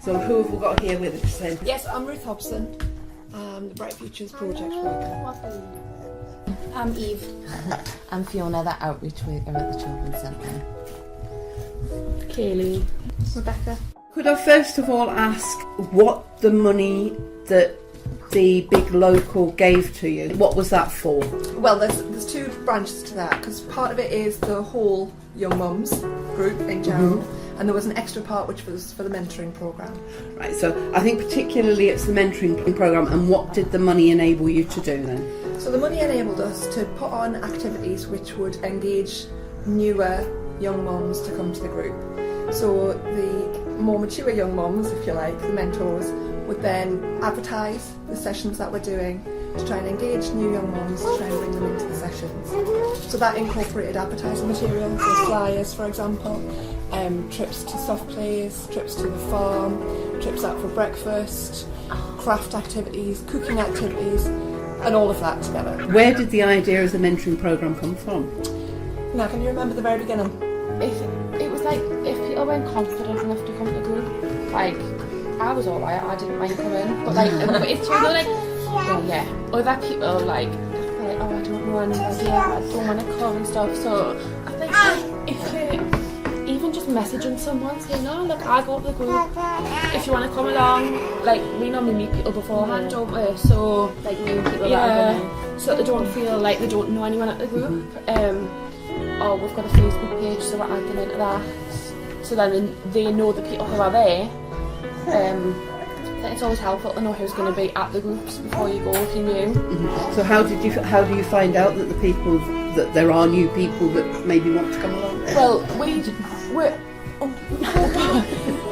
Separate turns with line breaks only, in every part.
So who have we got here with us then?
Yes, I'm Ruth Hobson, the Bright Futures Project worker.
I'm Eve.
I'm Fiona, the outreach worker at the Children's Centre.
Kaylee. Rebecca.
Could I first of all ask what the money that the Big Local gave to you, what was that for?
Well, there's two branches to that, because part of it is the whole Young Mums group in Jarrow, and there was an extra part which was for the mentoring programme.
Right, so I think particularly it's the mentoring programme, and what did the money enable you to do then?
So the money enabled us to put on activities which would engage newer young mums to come to the group. So the more mature young mums, if you like, the mentors, would then advertise the sessions that we're doing to try and engage new young mums to try and bring them into the sessions. So that incorporated advertising material, so flyers for example, trips to soft plays, trips to the farm, trips out for breakfast, craft activities, cooking activities, and all of that together.
Where did the idea of the mentoring programme come from?
Now, can you remember the very beginning?
It was like if people weren't confident enough to come to the group, like I was alright, I didn't mind coming, but like it's sort of like other people like oh I don't know any idea, I don't want to come and stuff. So I think if even just messaging someone saying, oh look, I go to the group, if you want to come along, like we normally meet people beforehand, don't we? So
Like new people
so they don't feel like they don't know anyone at the group. Or we've got a Facebook page, so we're adding into that, so then they know the people who are there. It's always helpful to know who's going to be at the groups before you go if you knew.
So how do you find out that that there are new people that maybe want to come along?
Well, we're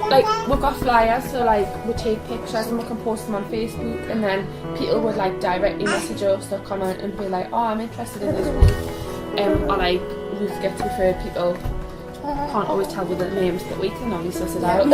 like we've got flyers, so like we take pictures and we can post them on Facebook, and then people would like directly message us or comment and be like, oh I'm interested in this group, or like we get to refer people. Can't always tell with the names, but we can obviously suss it out.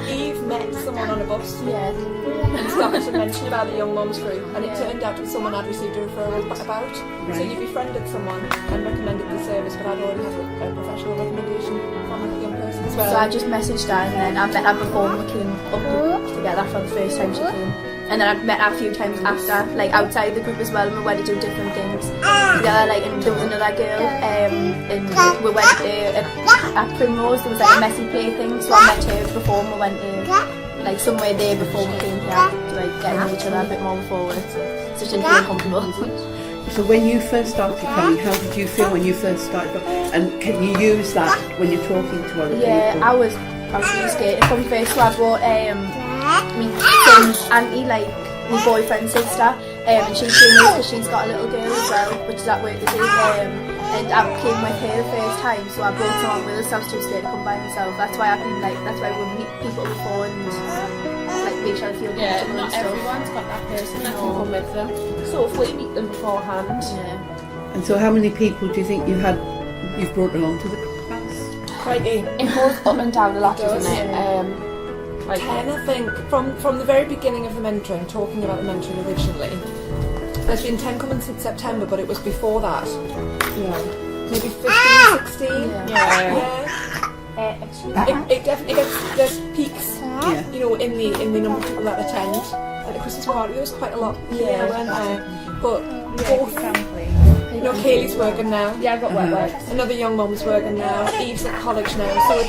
Eve met someone on a bus
and
started to mention about the Young Mums group, and it turned out to be someone I'd received a referral about.
Right.
So you befriended someone and recommended the service, but I'd already had a professional recommendation from a young person as well.
So I just messaged her, and then I met her before we came up together for the first time she came. And then I've met her a few times after, like outside the group as well, and we went to do different things together. Like, and there was another girl, and we went to at Primrose. There was like a messy play thing, so I met her before, and we went to like somewhere there before we came here to like get to know each other a bit more before it. So she didn't feel comfortable.
So when you first started coming, how did you feel when you first started? And can you use that when you're talking to other people?
Yeah, I was really scared to come first, so I brought me son's auntie, like my boyfriend's sister, and she came with because she's got a little girl as well, which is at work today, and I came with her the first time, so I brought someone with us. I was too scared to come by myself. That's why we meet people before and like make sure they feel comfortable.
Yeah, not
and stuff.
everyone's got that person that can come with them. So if we meet them beforehand.
And so how many people do you think you've brought along to the class?
Quite a
It goes up and down a lot, doesn't it?
like 10, I think, from the very beginning of the mentoring, talking about the mentoring originally. There's been 10 coming since September, but it was before that.
Yeah.
Maybe 15, 16. It definitely there's peaks, you know, in the number of people that attend. At the Christmas party, there was quite a lot. But both, you know, Kaylee's working now.
Yeah, I've got work.
Another young mum's working now. Eve's at college now, so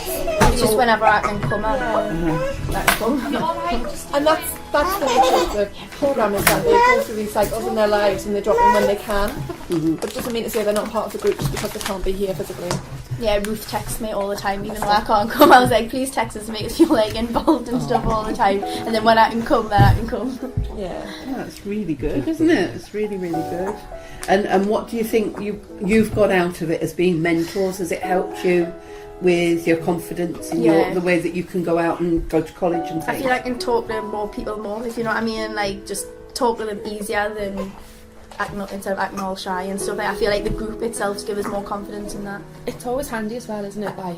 It's just whenever I can come out.
And that's the nature of the programme, is that they go through these cycles in their lives and they drop in when they can. But it doesn't mean to say they're not part of the group just because they can't be here physically.
Yeah, Ruth texts me all the time, even though I can't come. I was like, please text us to make us feel like involved and stuff all the time. And then when I can come, then I can come.
Yeah,
that's really good, isn't it? It's really, really good. And what do you think you've got out of it as being mentors? Has it helped you with your confidence and the way that you can go out and go to college and things?
I feel like I can talk to more people more, if you know what I mean, and like just talk to them easier than instead of acting all shy and stuff. Like, I feel like the group itself gives us more confidence in that.
It's always handy as well, isn't it? Like,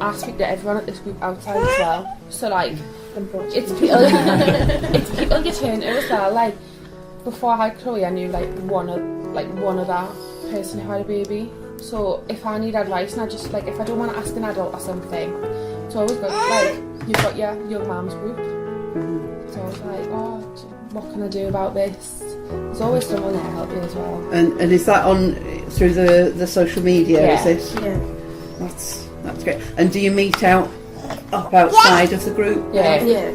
I speak to everyone at this group outside as well. So like, it's people you turn to as well. Like, before I had Chloe, I knew like one other person who had a baby. So if I need advice, and I just like, if I don't want to ask an adult or something, so
it's always good. Like, you've got your young mums group. So it's like, oh, what can I do about this? There's always someone there to help you as well.
And is that on through the social media?
Yeah.
Is it?
Yeah.
That's great. And do you meet up outside of the group?
Yeah.
Yeah.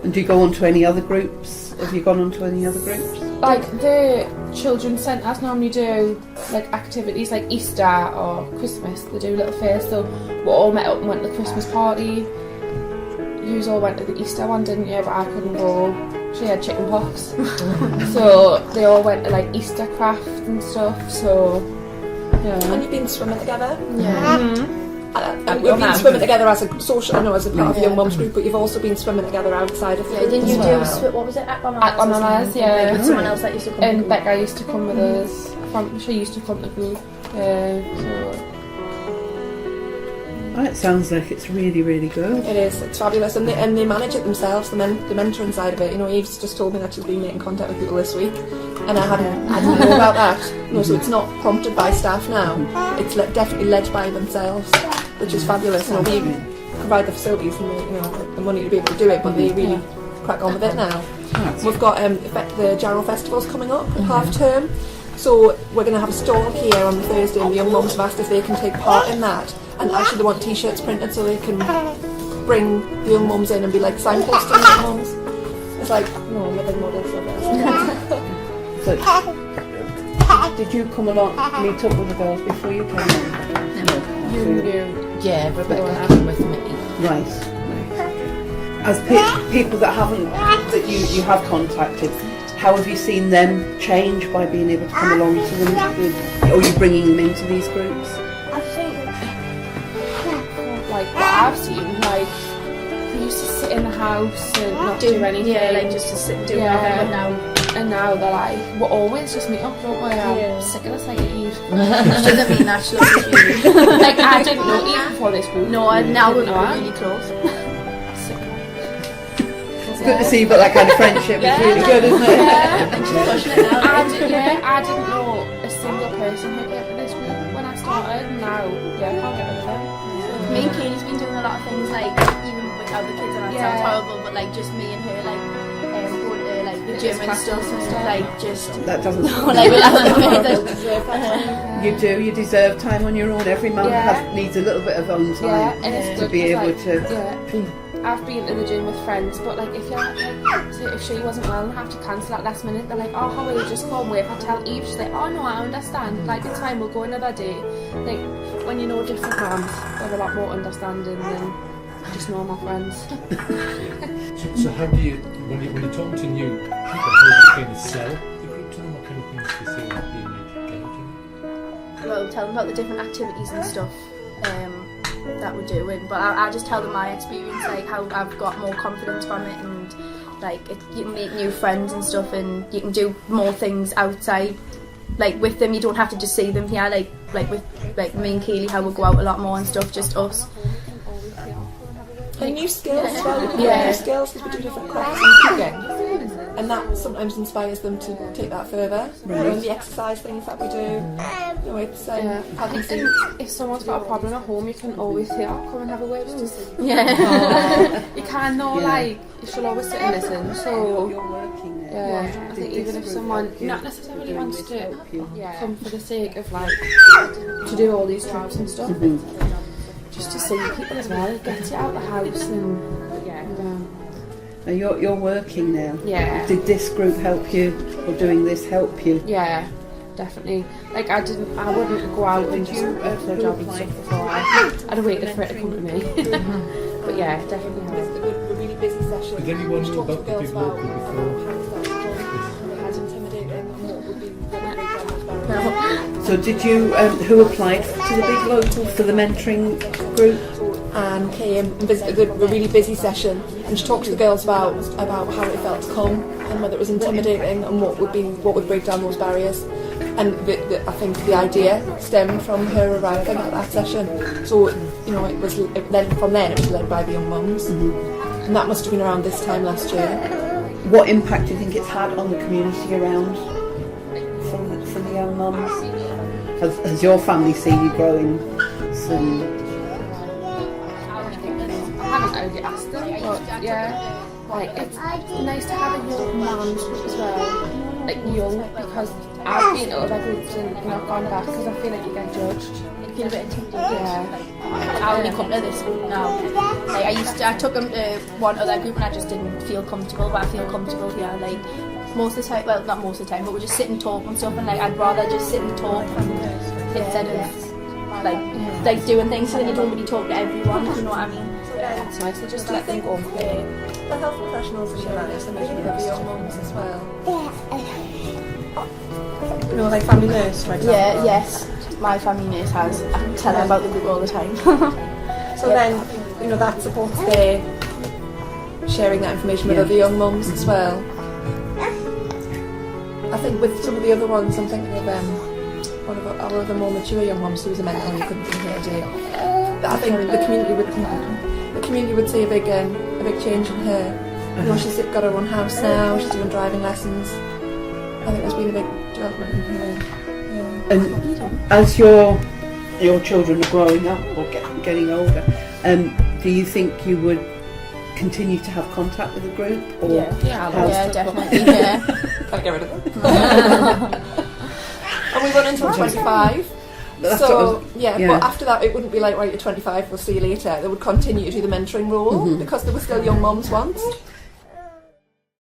And do you go on to any other groups? Have you gone on to any other groups?
Like the children's centres normally do like activities like Easter or Christmas. They do little fairs. So we all met up and went to the Christmas party. You all went to the Easter one, didn't you? But I couldn't go. She had chicken pox. So they all went to like Easter craft and stuff. So yeah.
And you've been swimming together.
Yeah.
And you've been swimming together as a social, I know, as a part of your mum's group, but you've also been swimming together outside of the group.
Didn't you
as well.
do, what was it,
Aquamamas, yeah.
With someone else that used to come
And
to
Becca used to come with us. She used to come to the group. So
Oh, it sounds like it's really, really good.
It is, it's fabulous, and they manage it themselves, the mentoring side of it. You know, Eve's just told me that she's been making contact with people this week, and I didn't know about that. No, so it's not prompted by staff now, it's definitely led by themselves, which is fabulous. You know, we provide the facilities and the money to be able to do it, but they really crack on with it now. We've got the Jarrow Festival's coming up at half term, so we're going to have a stall here on Thursday, and the young mums have asked if they can take part in that. And actually they want t-shirts printed so they can bring the young mums in and be like signposting young mums. It's like, no, living models of it.
So, did you come along, meet up with the girls before you came in?
Yeah, Rebecca came with me.
Right. As people that you have contacted, how have you seen them change by being able to come along to them? Or are you bringing them into these groups?
like what I've seen, like they used to sit in the house and not do anything.
Yeah, like just to sit and do nothing, but now.
And now they're like, we'll always just meet up, don't we? I'm sick of the sight of Eve.
She doesn't mean that, she loves you.
Like, I didn't know Eve before this group.
No, and now we're really close.
It's good to see you've got that kind of friendship. It's really good, isn't it?
And she's pushing it now.
I didn't know a single person who came to this group when I started, and now, I can't get rid of them.
Me and Katie's been doing a lot of things, like, even without the kids, and that sounds horrible, but like, just me and her, like, going to, like, the gym and stuff, like, just...
That doesn't...
like,
You deserve time on your own. Every mum needs a little bit of own time to be able to...
I've been to the gym with friends, but like if she wasn't well and have to cancel at last minute, they're like, oh, how are you, just go and wait. I tell Eve, she's like, oh no, I understand, like it's fine, we'll go another day. Like when you know different moms, they're a lot more understanding than just normal friends.
So how do you, when you're talking to new people, how do you kind of sell the group to them? What kind of things do you say that you need to get them?
Well, tell them about the different activities and stuff that we're doing, but I just tell them my experience, like how I've got more confidence from it, and like you can make new friends and stuff, and you can do more things outside, like with them. You don't have to just see them here, like with like me and Kaylee, how we'll go out a lot more and stuff, just us.
And new skills as well. New skills, because we do different crafts and cooking, and that sometimes inspires them to take that further.
Right.
And the exercise things that we do, it's having to.
If someone's got a problem at home, you can always say, oh, come and have a word with us. You can though, like you should always sit and listen. So
you're working there.
I think even if someone not necessarily wants to come for the sake of like to do all these jobs and stuff, just to see people as well, it gets you out of the house and
Now you're working now.
Yeah.
Did this group help you, or doing this help you?
Yeah, definitely. Like I wouldn't go out and just look for a job and stuff before. I'd have waited for it to come to me. But yeah, definitely helped.
A really busy session.
Did anyone know about the Big Local before?
So did you, who applied to the Big Local for the mentoring group?
And came and visited a really busy session, and she talked to the girls about how it felt to come, and whether it was intimidating, and what would break down those barriers. And I think the idea stemmed from her arriving at that session. So it was then from then it was led by the young mums, and that must have been around this time last year.
What impact do you think it's had on the community around from the young mums? Has your family seen you growing some?
I get asked them, but yeah, like it's nice to have a young man's group as well, like young, because I've been to other groups and not gone back because I feel like you get judged.
You feel a bit intimidated.
Yeah.
I only come to this group now. Like I took them to one other group and I just didn't feel comfortable, but I feel comfortable here. Like most of the time, well, not most of the time, but we just sit and talk and stuff. And like I'd rather just sit and talk instead of like doing things so that you don't really talk to everyone. You know what I mean?
Yeah, it's nice to just let them go and play.
The health professionals in your lives, and maybe the young mums as well. You know, like family nurse, for example.
Yeah, yes. My family nurse has. I tell her about the group all the time.
So then, you know, that supports their sharing that information with other young mums as well. I think with some of the other ones, I'm thinking of one of our other more mature young mums who was a mentor who couldn't be here today. I think the community would see a big change in her. You know, she's got her own house now. She's doing driving lessons. I think there's been a big development in her.
And as your children are growing up or getting older, do you think you would continue to have contact with the group? Or
yeah, definitely. Yeah.
Gotta get rid of them. And we run until 25. So but after that it wouldn't be like, right, you're 25, we'll see you later. They would continue to do the mentoring role because they were still young mums once.